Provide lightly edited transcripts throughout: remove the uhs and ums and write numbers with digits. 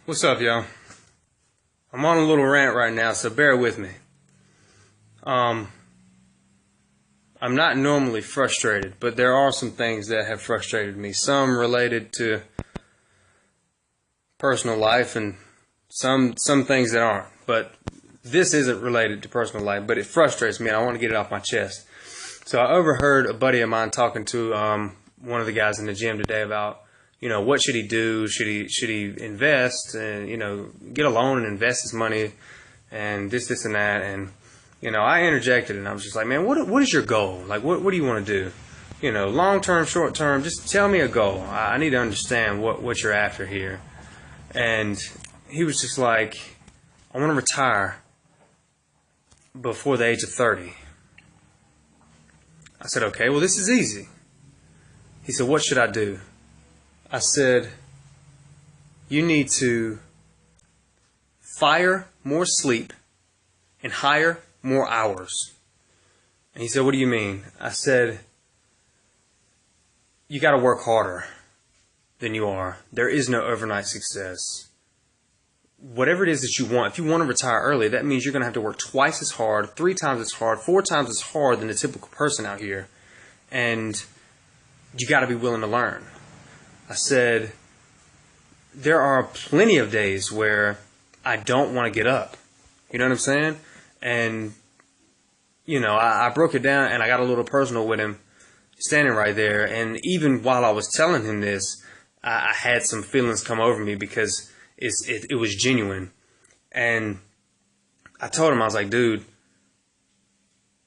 What's up, y'all? I'm on a little rant right now, so bear with me. I'm not normally frustrated, but there are some things that have frustrated me. Some related to personal life and some things that aren't. But this isn't related to personal life, but it frustrates me and I want to get it off my chest. So I overheard a buddy of mine talking to one of the guys in the gym today about, what should he do? Should he invest and, get a loan and invest his money and this and that? And, I interjected and I was just like, man, what is your goal? Like, what do you want to do? Long term, short term, just tell me a goal. I need to understand what you're after here. And he was just like, I want to retire before the age of 30. I said, okay, well, this is easy. He said, what should I do? I said, you need to fire more sleep and hire more hours. And he said, what do you mean? I said, you got to work harder than you are. There is no overnight success. Whatever it is that you want, if you want to retire early, that means you're going to have to work twice as hard, 3 times as hard, 4 times as hard than the typical person out here. And you got to be willing to learn. I said, there are plenty of days where I don't want to get up. You know what I'm saying? And, I broke it down and I got a little personal with him standing right there. And even while I was telling him this, I had some feelings come over me because it was genuine. And I told him, I was like, dude,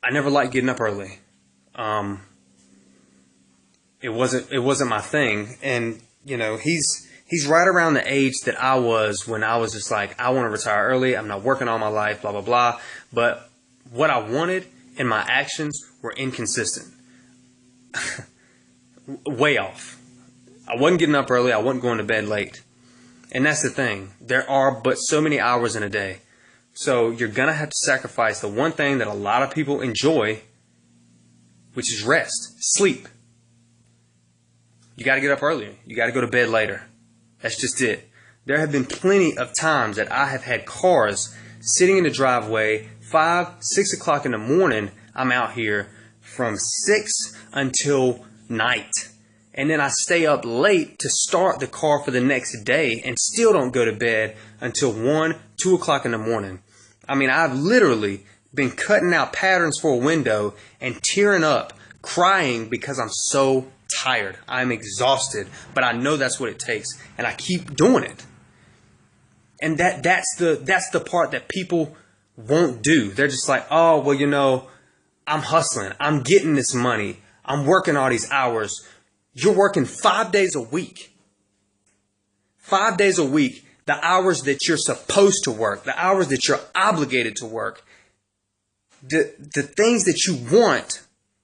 I never liked getting up early. It wasn't my thing. And, he's right around the age that I was when I was just like, I want to retire early. I'm not working all my life, blah, blah, blah. But what I wanted and my actions were inconsistent. Way off. I wasn't getting up early. I wasn't going to bed late. And that's the thing. There are but so many hours in a day. So you're going to have to sacrifice the one thing that a lot of people enjoy, which is rest, sleep. You got to get up earlier. You got to go to bed later. That's just it. There have been plenty of times that I have had cars sitting in the driveway, 5, 6 o'clock in the morning. I'm out here from 6 until night. And then I stay up late to start the car for the next day and still don't go to bed until 1, 2 o'clock in the morning. I mean, I've literally been cutting out patterns for a window and tearing up, crying because I'm so tired. I'm exhausted, but I know that's what it takes, and I keep doing it. And that's the part that people won't do. They're just like, oh, well, I'm hustling. I'm getting this money. I'm working all these hours. You're working 5 days a week. 5 days a week, the hours that you're supposed to work, the hours that you're obligated to work, the things that you want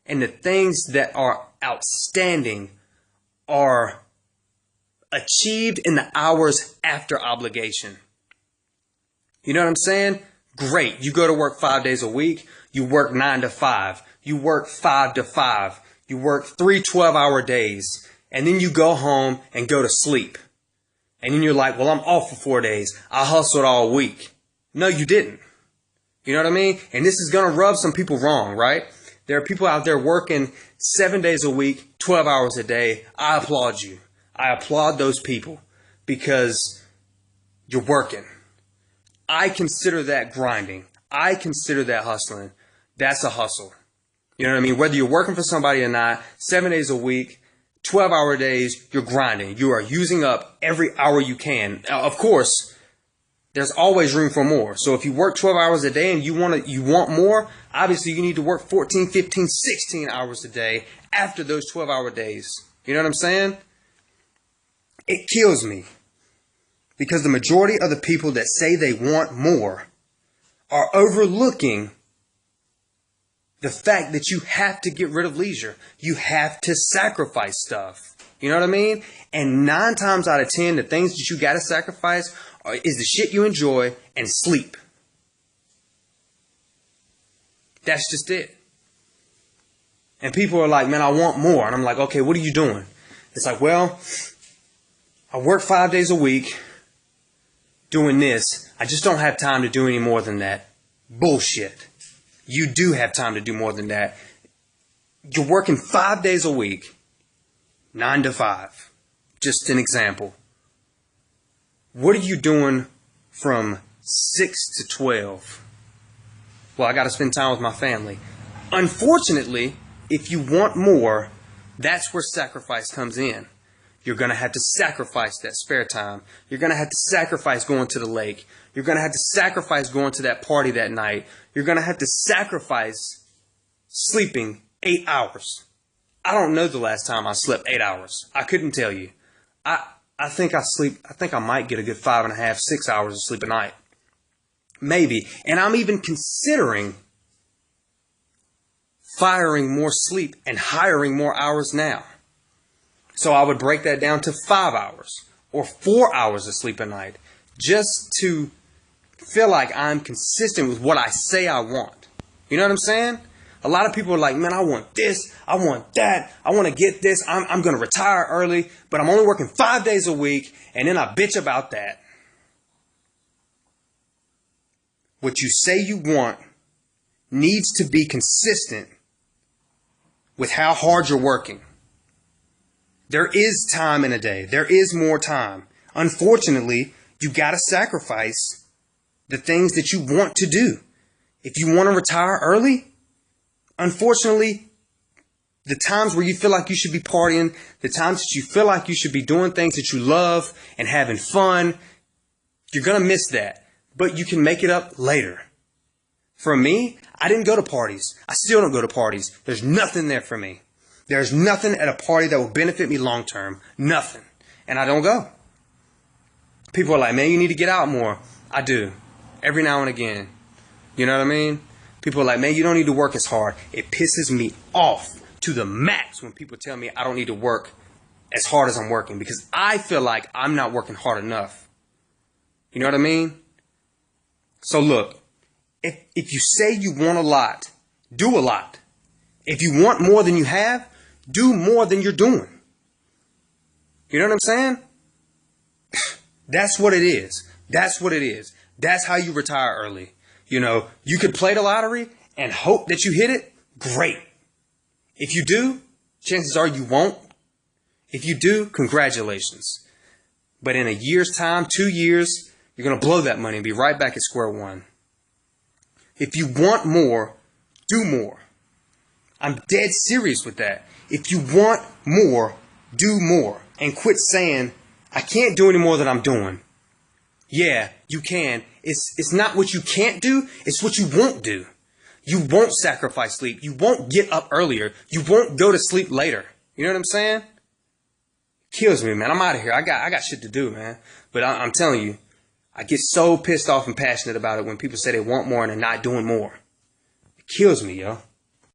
and the things that are outstanding are achieved in the hours after obligation. You know what I'm saying? Great. You go to work 5 days a week. You work 9 to 5. You work 5 to 5. You work 3 12-hour days. And then you go home and go to sleep. And then you're like, well, I'm off for 4 days. I hustled all week. No, you didn't. You know what I mean? And this is going to rub some people wrong, right? There are people out there working 7 days a week, 12 hours a day. I applaud you. I applaud those people because you're working. I consider that grinding. I consider that hustling. That's a hustle. You know what I mean? Whether you're working for somebody or not, 7 days a week, 12-hour days, you're grinding. You are using up every hour you can. Now, of course, there's always room for more. So if you work 12 hours a day and you want more, obviously you need to work 14, 15, 16 hours a day after those 12-hour days. You know what I'm saying? It kills me because the majority of the people that say they want more are overlooking the fact that you have to get rid of leisure. You have to sacrifice stuff. You know what I mean? And 9 times out of 10, the things that you got to sacrifice is the shit you enjoy and sleep. That's just it. And people are like, man, I want more. And I'm like, okay, what are you doing? It's like, well, I work 5 days a week. doing this. I just don't have time to do any more than that. Bullshit. You do have time to do more than that. You're working 5 days a week, 9 to 5. Just an example. What are you doing from 6 to 12? Well, I got to spend time with my family. Unfortunately, if you want more, that's where sacrifice comes in. You're going to have to sacrifice that spare time. You're going to have to sacrifice going to the lake. You're going to have to sacrifice going to that party that night. You're going to have to sacrifice sleeping 8 hours. I don't know the last time I slept 8 hours. I couldn't tell you. I think I might get a good 5.5, 6 hours of sleep a night. Maybe. And I'm even considering firing more sleep and hiring more hours now. So I would break that down to 5 hours or 4 hours of sleep a night just to feel like I'm consistent with what I say I want. You know what I'm saying? A lot of people are like, man, I want this, I want that, I want to get this, I'm going to retire early, but I'm only working 5 days a week, and then I bitch about that. What you say you want needs to be consistent with how hard you're working. There is time in a day. There is more time. Unfortunately, you got to sacrifice the things that you want to do. If you want to retire early, unfortunately, the times where you feel like you should be partying, the times that you feel like you should be doing things that you love and having fun, you're going to miss that. But you can make it up later. For me, I didn't go to parties. I still don't go to parties. There's nothing there for me. There's nothing at a party that will benefit me long term. Nothing. And I don't go. People are like, man, you need to get out more. I do. Every now and again. You know what I mean? People are like, man, you don't need to work as hard. It pisses me off to the max when people tell me I don't need to work as hard as I'm working, because I feel like I'm not working hard enough. You know what I mean? So look, if you say you want a lot, do a lot. If you want more than you have, do more than you're doing. You know what I'm saying? That's what it is. That's what it is. That's how you retire early. You know, you could play the lottery and hope that you hit it. Great. If you do, chances are you won't. If you do, congratulations. But in a year's time, 2 years, you're going to blow that money and be right back at square one. If you want more, do more. I'm dead serious with that. If you want more, do more. And quit saying, I can't do any more than I'm doing. Yeah, you can. It's not what you can't do. It's what you won't do. You won't sacrifice sleep. You won't get up earlier. You won't go to sleep later. You know what I'm saying? Kills me, man. I'm out of here. I got shit to do, man. But I'm telling you, I get so pissed off and passionate about it when people say they want more and they're not doing more. It kills me, yo.